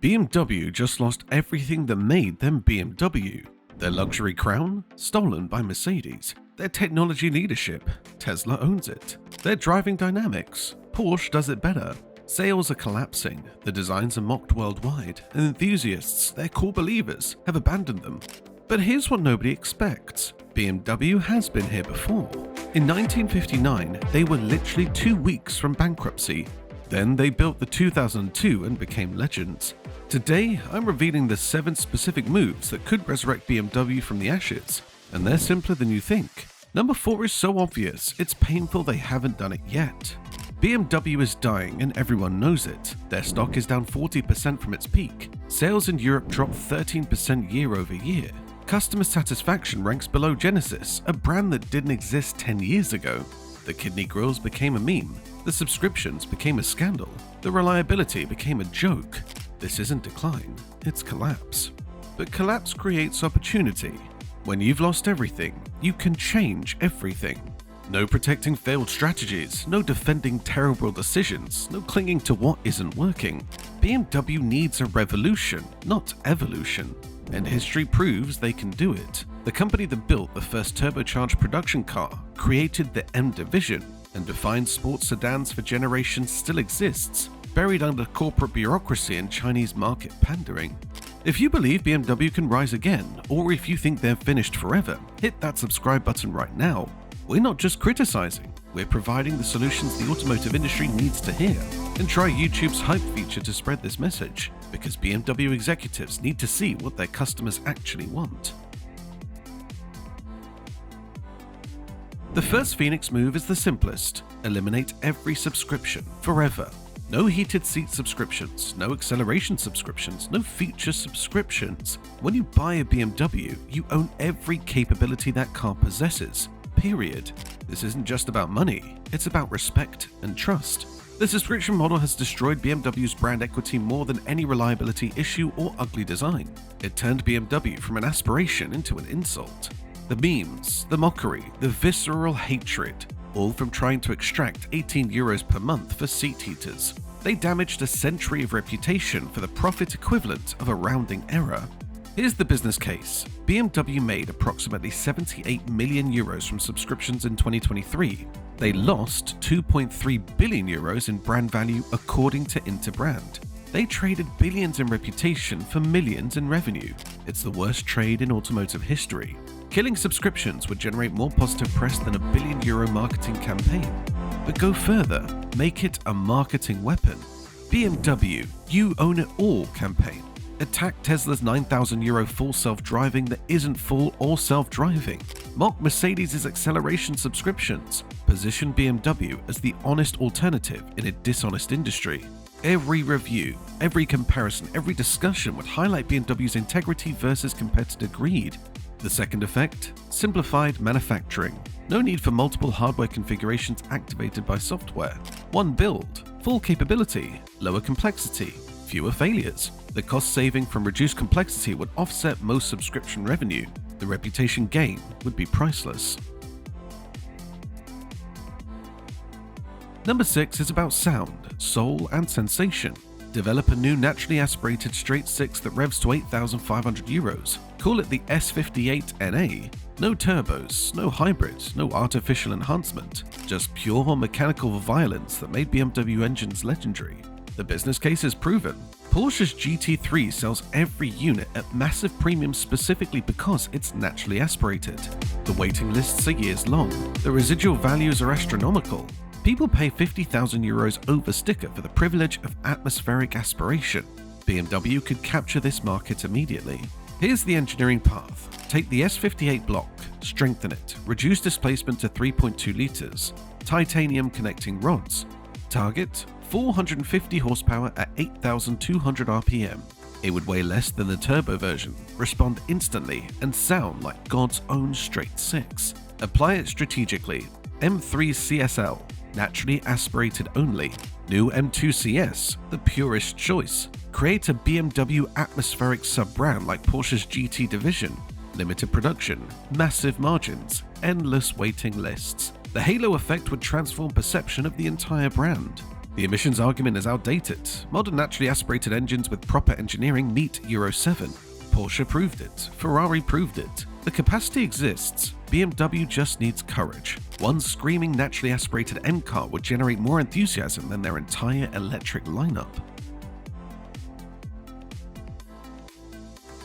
BMW just lost everything that made them BMW. Their luxury crown? Stolen by Mercedes. Their technology leadership? Tesla owns it. Their driving dynamics? Porsche does it better. Sales are collapsing, the designs are mocked worldwide, and enthusiasts, their core believers, have abandoned them. But here's what nobody expects. BMW has been here before. In 1959, they were literally 2 weeks from bankruptcy. Then they built the 2002 and became legends. Today, I'm revealing the 7 specific moves that could resurrect BMW from the ashes, and they're simpler than you think. Number 4 is so obvious, it's painful they haven't done it yet. BMW is dying and everyone knows it. Their stock is down 40% from its peak. Sales in Europe dropped 13% year over year. Customer satisfaction ranks below Genesis, a brand that didn't exist 10 years ago. The kidney grills became a meme. The subscriptions became a scandal. The reliability became a joke. This isn't decline, it's collapse. But collapse creates opportunity. When you've lost everything, you can change everything. No protecting failed strategies, no defending terrible decisions, no clinging to what isn't working. BMW needs a revolution, not evolution. And history proves they can do it. The company that built the first turbocharged production car, created the M division, and defined sports sedans for generations still exists, buried under corporate bureaucracy and Chinese market pandering. If you believe BMW can rise again, or if you think they're finished forever, hit that subscribe button right now. We're not just criticizing, we're providing the solutions the automotive industry needs to hear. And try YouTube's hype feature to spread this message, because BMW executives need to see what their customers actually want. The first Phoenix move is the simplest. Eliminate every subscription, forever. No heated seat subscriptions, no acceleration subscriptions, no feature subscriptions. When you buy a BMW, you own every capability that car possesses, period. This isn't just about money, it's about respect and trust. The subscription model has destroyed BMW's brand equity more than any reliability issue or ugly design. It turned BMW from an aspiration into an insult. The memes, the mockery, the visceral hatred, all from trying to extract €18 per month for seat heaters. They damaged a century of reputation for the profit equivalent of a rounding error. Here's the business case. BMW made approximately €78 million from subscriptions in 2023. They lost €2.3 billion in brand value according to Interbrand. They traded billions in reputation for millions in revenue. It's the worst trade in automotive history. Killing subscriptions would generate more positive press than €1 billion marketing campaign. But go further, make it a marketing weapon. BMW, you own it all campaign. Attack Tesla's €9,000 full self-driving that isn't full or self-driving. Mock Mercedes' acceleration subscriptions. Position BMW as the honest alternative in a dishonest industry. Every review, every comparison, every discussion would highlight BMW's integrity versus competitor greed. The second effect? Simplified manufacturing. No need for multiple hardware configurations activated by software. One build, full capability, lower complexity, fewer failures. The cost saving from reduced complexity would offset most subscription revenue. The reputation gain would be priceless. Number 6 is about sound, soul, and sensation. Develop a new naturally aspirated straight 6 that revs to €8,500. Call it the S58NA. No turbos, no hybrids, no artificial enhancement. Just pure mechanical violence that made BMW engines legendary. The business case is proven. Porsche's GT3 sells every unit at massive premiums specifically because it's naturally aspirated. The waiting lists are years long. The residual values are astronomical. People pay €50,000 over sticker for the privilege of atmospheric aspiration. BMW could capture this market immediately. Here's the engineering path. Take the S58 block, strengthen it, reduce displacement to 3.2 liters, titanium connecting rods. Target 450 horsepower at 8,200 RPM. It would weigh less than the turbo version, respond instantly, and sound like God's own straight 6. Apply it strategically. M3 CSL, naturally aspirated only. New M2 CS, the purest choice. Create a BMW atmospheric sub-brand like Porsche's GT division. Limited production, massive margins, endless waiting lists. The halo effect would transform perception of the entire brand. The emissions argument is outdated. Modern naturally aspirated engines with proper engineering meet Euro 7. Porsche proved it. Ferrari proved it. The capacity exists. BMW just needs courage. One screaming naturally aspirated M car would generate more enthusiasm than their entire electric lineup.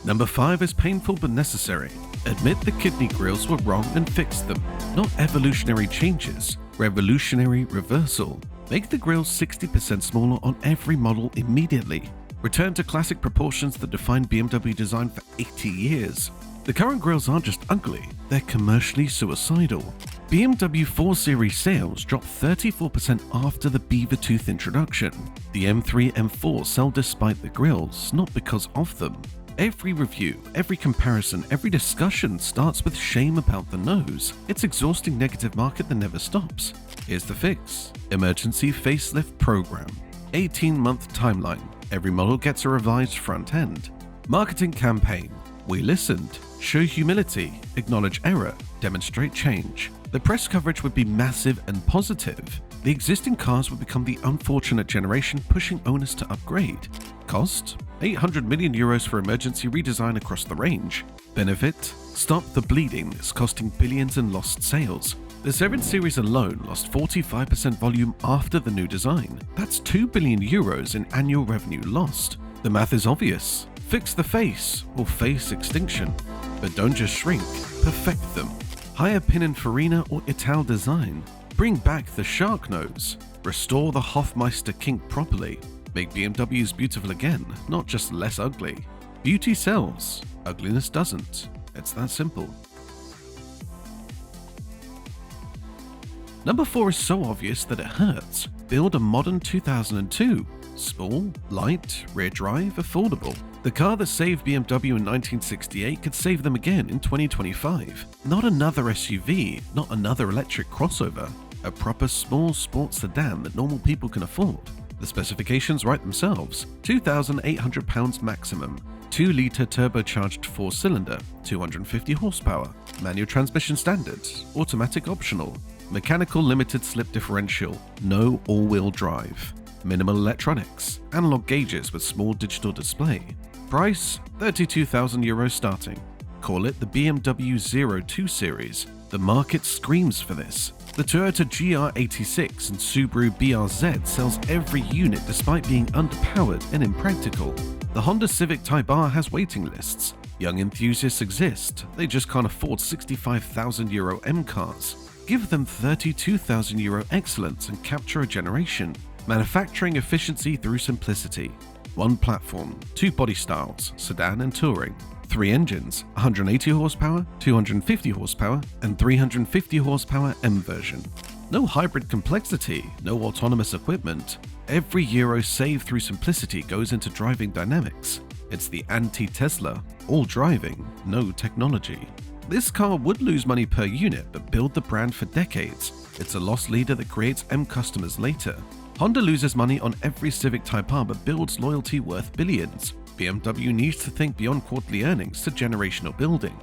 Number 5 is painful but necessary. Admit the kidney grills were wrong and fix them. Not evolutionary changes, revolutionary reversal. Make the grills 60% smaller on every model immediately. Return to classic proportions that defined BMW design for 80 years. The current grills aren't just ugly, they're commercially suicidal. BMW 4 Series sales dropped 34% after the beaver tooth introduction. The M3, M4 sell despite the grills, not because of them. Every review, every comparison, every discussion starts with shame about the nose. It's exhausting negative market that never stops. Here's the fix. Emergency facelift program. 18-month timeline. Every model gets a revised front end. Marketing campaign. We listened. Show humility. Acknowledge error. Demonstrate change. The press coverage would be massive and positive. The existing cars would become the unfortunate generation pushing owners to upgrade. Cost? 800 million euros for emergency redesign across the range. Benefit? Stop the bleeding that's costing billions in lost sales. The 7 Series alone lost 45% volume after the new design. That's 2 billion euros in annual revenue lost. The math is obvious. Fix the face or face extinction. But don't just shrink, perfect them. Hire Pininfarina or Ital design. Bring back the shark nose. Restore the Hofmeister kink properly. Make BMWs beautiful again, not just less ugly. Beauty sells, ugliness doesn't. It's that simple. Number 4 is so obvious that it hurts. Build a modern 2002. Small, light, rear drive, affordable. The car that saved BMW in 1968 could save them again in 2025. Not another SUV, not another electric crossover. A proper small sports sedan that normal people can afford. The specifications write themselves. £2,800 maximum. 2-litre turbocharged 4-cylinder, 250 horsepower. Manual transmission standard, automatic optional. Mechanical limited slip differential, no all-wheel drive. Minimal electronics, analog gauges with small digital display. Price, €32,000 starting. Call it the BMW 02 series. The market screams for this. The Toyota GR86 and Subaru BRZ sells every unit despite being underpowered and impractical. The Honda Civic Type R has waiting lists. Young enthusiasts exist, they just can't afford €65,000 M cars. Give them €32,000 excellence and capture a generation. Manufacturing efficiency through simplicity. One platform, 2 body styles, sedan and touring. 3 engines, 180 horsepower, 250 horsepower, and 350 horsepower M version. No hybrid complexity, no autonomous equipment. Every euro saved through simplicity goes into driving dynamics. It's the anti-Tesla, all driving, no technology. This car would lose money per unit but build the brand for decades. It's a loss leader that creates M customers later. Honda loses money on every Civic Type R but builds loyalty worth billions. BMW needs to think beyond quarterly earnings to generational building.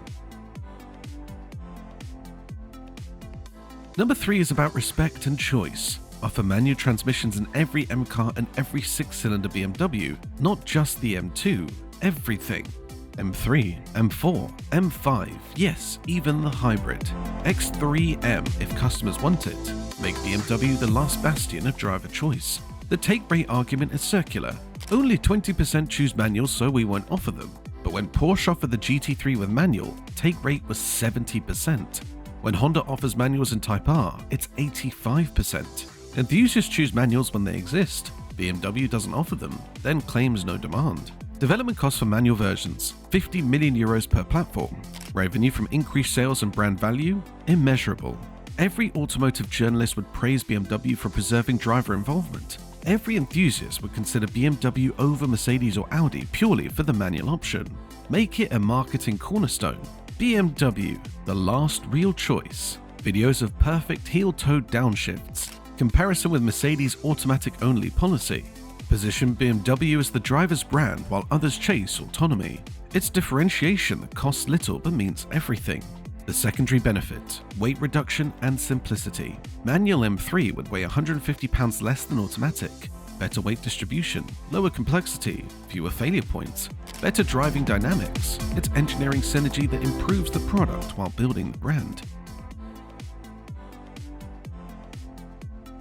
Number 3 is about respect and choice. Offer manual transmissions in every M car and every 6-cylinder BMW, not just the M2, everything. M3, M4, M5, yes, even the hybrid. X3M if customers want it. Make BMW the last bastion of driver choice. The take rate argument is circular. Only 20% choose manual, so we won't offer them. But when Porsche offered the GT3 with manual, take rate was 70%. When Honda offers manuals in Type R, it's 85%. Enthusiasts choose manuals when they exist. BMW doesn't offer them, then claims no demand. Development costs for manual versions, €50 million per platform. Revenue from increased sales and brand value, immeasurable. Every automotive journalist would praise BMW for preserving driver involvement. Every enthusiast would consider BMW over Mercedes or Audi purely for the manual option. Make it a marketing cornerstone. BMW, the last real choice. Videos of perfect heel-toed downshifts. Comparison with Mercedes' automatic-only policy. Position BMW as the driver's brand while others chase autonomy. It's differentiation that costs little but means everything. The secondary benefit: weight reduction and simplicity. Manual M3 would weigh 150 pounds less than automatic. Better weight distribution, lower complexity, fewer failure points, better driving dynamics. It's engineering synergy that improves the product while building the brand.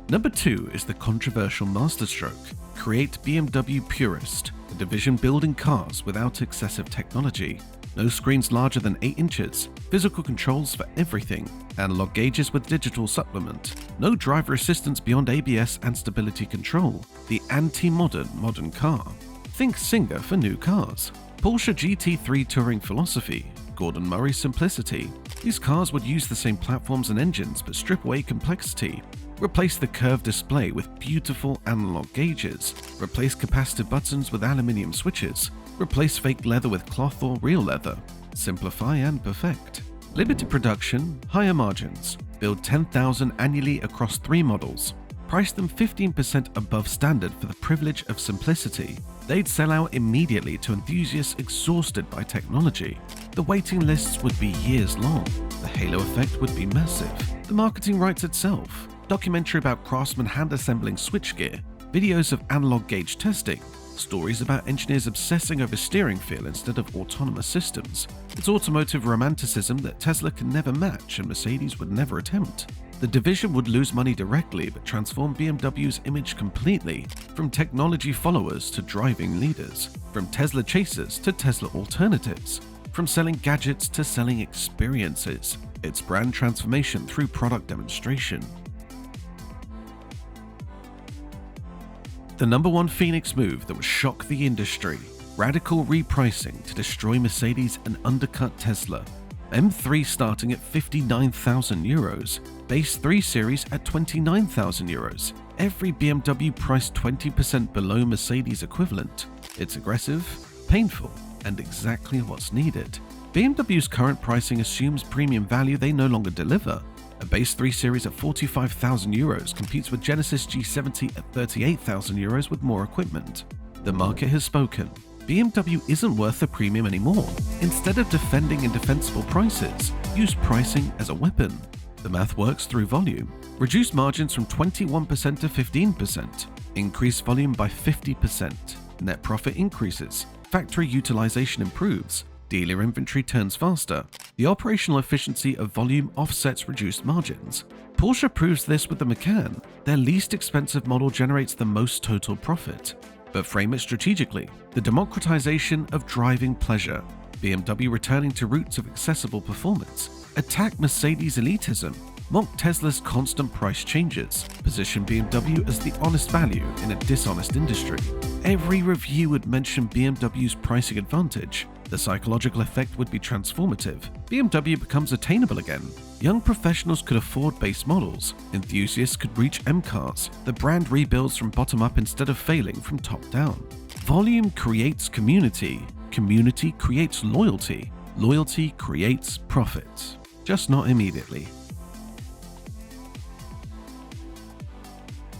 Number 2 is the controversial masterstroke. Create BMW Purist, a division building cars without excessive technology. No screens larger than 8 inches, physical controls for everything, analog gauges with digital supplement, no driver assistance beyond ABS and stability control, the anti-modern modern car. Think Singer for new cars. Porsche GT3 touring philosophy, Gordon Murray simplicity. These cars would use the same platforms and engines but strip away complexity. Replace the curved display with beautiful analog gauges. Replace capacitive buttons with aluminium switches. Replace fake leather with cloth or real leather. Simplify and perfect. Limited production, higher margins. Build 10,000 annually across 3 models. Price them 15% above standard for the privilege of simplicity. They'd sell out immediately to enthusiasts exhausted by technology. The waiting lists would be years long. The halo effect would be massive. The marketing writes itself. Documentary about craftsmen hand-assembling switchgear. Videos of analog gauge testing. Stories about engineers obsessing over steering feel instead of autonomous systems. It's automotive romanticism that Tesla can never match and Mercedes would never attempt. The division would lose money directly but transform BMW's image completely, from technology followers to driving leaders, from Tesla chasers to Tesla alternatives, from selling gadgets to selling experiences. It's brand transformation through product demonstration. The number 1 Phoenix move that would shock the industry: radical repricing to destroy Mercedes and undercut Tesla. M3 starting at €59,000, base 3 Series at €29,000. Every BMW priced 20% below Mercedes equivalent. It's aggressive, painful, and exactly what's needed. BMW's current pricing assumes premium value they no longer deliver. A base 3 Series at €45,000 competes with Genesis G70 at €38,000 with more equipment. The market has spoken. BMW isn't worth the premium anymore. Instead of defending indefensible prices, use pricing as a weapon. The math works through volume. Reduce margins from 21% to 15%. Increase volume by 50%. Net profit increases. Factory utilization improves. Dealer inventory turns faster. The operational efficiency of volume offsets reduced margins. Porsche proves this with the Macan. Their least expensive model generates the most total profit. But frame it strategically. The democratization of driving pleasure. BMW returning to roots of accessible performance. Attack Mercedes elitism. Mock Tesla's constant price changes. Position BMW as the honest value in a dishonest industry. Every review would mention BMW's pricing advantage. The psychological effect would be transformative. BMW becomes attainable again. Young professionals could afford base models. Enthusiasts could reach M cars. The brand rebuilds from bottom up instead of failing from top down. Volume creates community. Community creates loyalty. Loyalty creates profit. Just not immediately.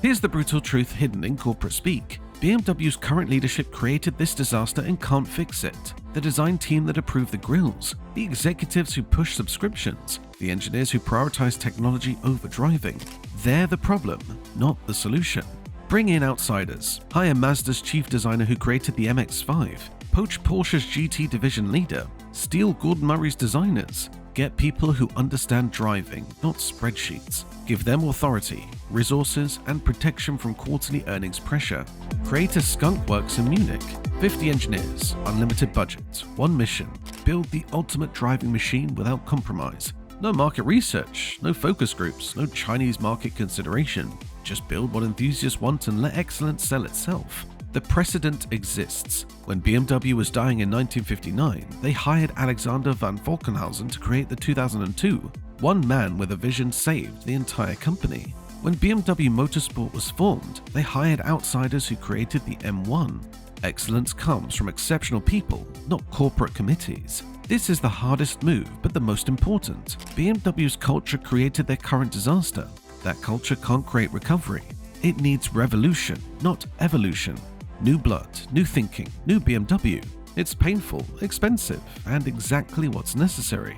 Here's the brutal truth hidden in corporate speak. BMW's current leadership created this disaster and can't fix it. The design team that approved the grills, the executives who push subscriptions, the engineers who prioritize technology over driving. They're the problem, not the solution. Bring in outsiders. Hire Mazda's chief designer who created the MX-5. Poach Porsche's GT division leader. Steal Gordon Murray's designers. Get people who understand driving, not spreadsheets. Give them authority, resources, and protection from quarterly earnings pressure. Create a skunk works in Munich. 50 engineers, unlimited budget, one mission. Build the ultimate driving machine without compromise. No market research, no focus groups, no Chinese market consideration. Just build what enthusiasts want and let excellence sell itself. The precedent exists. When BMW was dying in 1959, they hired Alexander van Volkenhausen to create the 2002. One man with a vision saved the entire company. When BMW Motorsport was formed, they hired outsiders who created the M1. Excellence comes from exceptional people, not corporate committees. This is the hardest move, but the most important. BMW's culture created their current disaster. That culture can't create recovery. It needs revolution, not evolution. New blood, new thinking, new BMW. It's painful, expensive, and exactly what's necessary.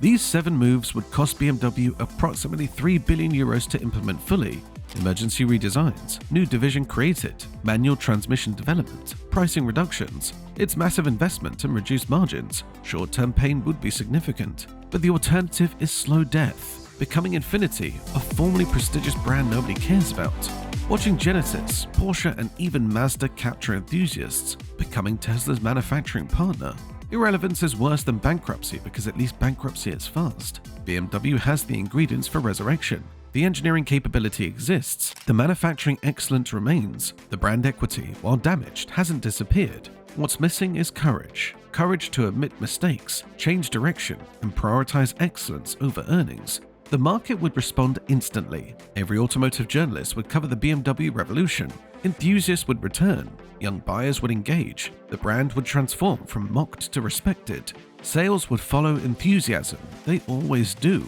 These 7 moves would cost BMW approximately €3 billion to implement fully. Emergency redesigns, new division created, manual transmission development, pricing reductions. It's massive investment and reduced margins. Short-term pain would be significant, but the alternative is slow death, becoming Infiniti, a formerly prestigious brand nobody cares about. Watching Genesis, Porsche, and even Mazda capture enthusiasts, becoming Tesla's manufacturing partner. Irrelevance is worse than bankruptcy because at least bankruptcy is fast. BMW has the ingredients for resurrection. The engineering capability exists, the manufacturing excellence remains, the brand equity, while damaged, hasn't disappeared. What's missing is courage. Courage to admit mistakes, change direction, and prioritize excellence over earnings. The market would respond instantly. Every automotive journalist would cover the BMW revolution. Enthusiasts would return. Young buyers would engage. The brand would transform from mocked to respected. Sales would follow enthusiasm. They always do.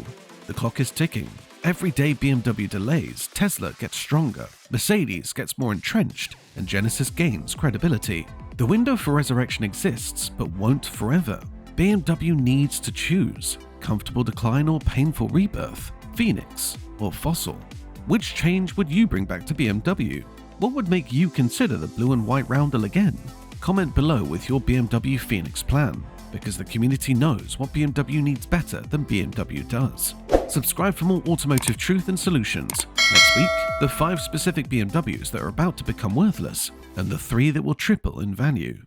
The clock is ticking. Every day BMW delays, Tesla gets stronger, Mercedes gets more entrenched, and Genesis gains credibility. The window for resurrection exists, but won't forever. BMW needs to choose: comfortable decline or painful rebirth, Phoenix or fossil. Which change would you bring back to BMW? What would make you consider the blue and white roundel again? Comment below with your BMW Phoenix plan, because the community knows what BMW needs better than BMW does. Subscribe for more automotive truth and solutions. Next week, the 5 specific BMWs that are about to become worthless, and the 3 that will triple in value.